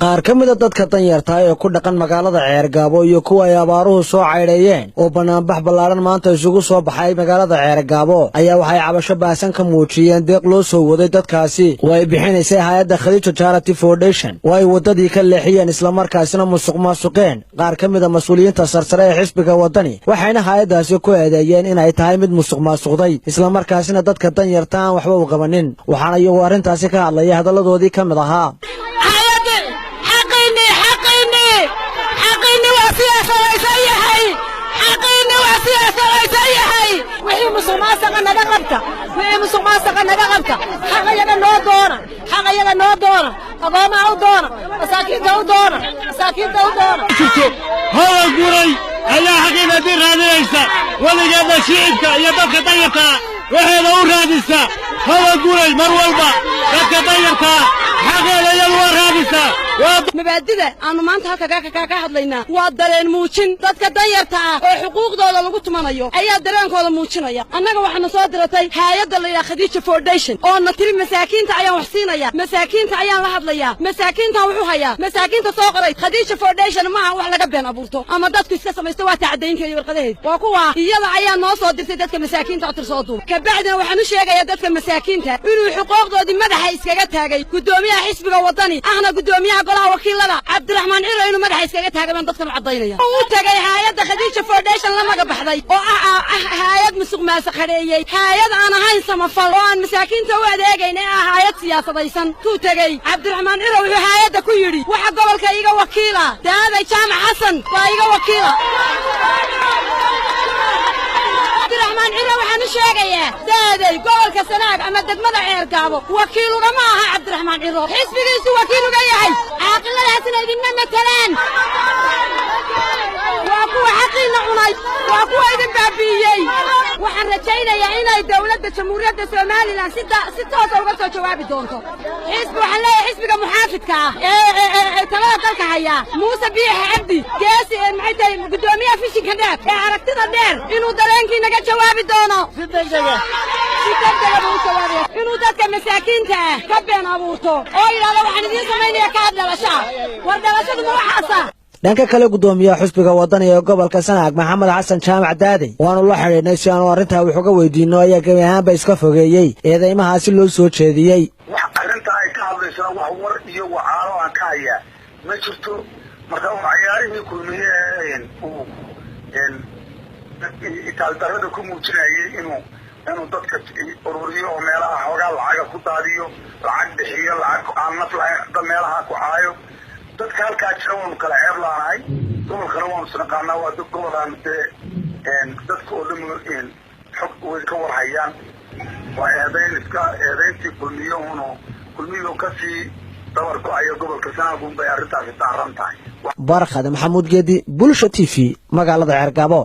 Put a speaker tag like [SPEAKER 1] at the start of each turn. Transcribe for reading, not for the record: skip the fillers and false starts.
[SPEAKER 1] qaar ka mid ah dadka danyarta ee ku dhaqan magaalada Ceergaabo iyo kuwa ay abaaruhu soo cayreeyeen oo banaanbax ballaaran maanta isugu soo baxay magaalada Ceergaabo ayaa waxay cabasho baasan ka muujiyeen deeq loo soo waday dadkaasi oo ay bixinaysay hay'adda Khadija Charity Foundation oo ay wadadii ka leexiyeen isla markaasina musuqmaasuqeen qaar ka mid ah mas'uuliyiinta sarsare ee xisbiga wadani waxayna hay'adaasi ku eedeeyeen in ay tahay mid musuqmaasuqday isla markaasina dadka danyarta aan waxba u qabanin waxaana iyagu arrintaasi ka hadlaya hadalladoodii ka mid ahaa
[SPEAKER 2] هو الجوري أنا حقيقة دي راديسة ولا جاب شيء يبقى طيرتا وهذا هو راديسة هو الجوري مرولبا بقى طيرتا حقيقة يلوى راديسة
[SPEAKER 3] مبادئة أنا ما أنت هكذا هذلينا وادرين موشين تذكر دايرتا حقوق دولة لقط منايو أي درين كذا موشين أيه أنا جوا صادرتي هاي اللي خديجة فونديشن أو نتري مساكين تعيا وحسين أيه مساكين تعيا لحد ليا مساكين توعوها يا مساكين تصاغرت خديجة فونديشن ما وحلا جبنا أبورتو أما دتك الساسة مستوى تعدين كذي بالقديه وقوة يلا عيا ناس صادرت دتك مساكين تعطر صوتو كبعدنا وحنوش يا دتك مساكين تا إنه حقوق دولة مدح إسكاجتها جاي قدوميها حسب وطني إحنا قدوميها قلها وكيل لا عبد الرحمن عيرو إنه مدح إسكاجتها جاي من دكتور عضينيا وتجاي هاي خديجة فونديشن لما قبحضي هاي مسوق مسخرية هاي أنا هاي سمفل وأنا مساكين توعد جاينا هاي سياسة ضيسن توتجاي عبد الرحمن عيرو هاي ده كيري وحق قبل كيجا وكيلة ده هذا جامع حسن كيجا وكيلة عبد الرحمن عيرو وحنوش يا ده قبل كسناق أما دمنا عيركابو وكيله رماها عبد الرحمن عيرو حسب جيس وكيله جاي عاقل الحسن إذن مثلاً وأكو حقينا عناي وأكو إذن بابيي وحن رجعنا يا عينا الدولة الجمهورية السومالي لان ستة وصوغة جوابي دونتو حسب وحن لا حسبك محافظ كا تلاقى تلك هيا موسى بيح عبدي كاسي معيدا قدومية فيشي كداب عرقتنا دير إنو دلانكي نجا جوابي دونو ستة دقيقة موسى إنو دادك مساكين تا كبين أبوتو أوي لا وحن دي سميني يا كاد دلشا وردلشا دموحاسا
[SPEAKER 1] dhanka kale gudoomiyaha xisbiga wadani ee gobolka Sanaag Maxamed Xasan Jaamac Daadi waanu la xiriirnay si aan arinta wax uga weydiino ayaa gabi ahaanba iska fogeeyay eedeymahaasi loo soo jeediyay
[SPEAKER 4] arinta ay ka hadlayso wax war iyo wacaalo aan ka haya ma jirto marka ciyaarihii kulmiyeen uu itaal darada ku muujinayay inuu dadka ururiyo oo meelaha xogaa lacag ku daadiyo lacag bixiyo lacag aan nafla meelaha ku caayo dadka halkaa jira waanu kala ceeb laanahay gobolkana waanu isnaqaanaa waa dad gobolaan dadka oo dhan xog way ka warhayaan waa eedayntii kulmiyo kasii dabar go-ayo gobolka Sanaag unbay arrintaasi daaran tahay
[SPEAKER 1] Barkhad Maxamuud Geedi Bulsho TV magaalada Ceergaabo.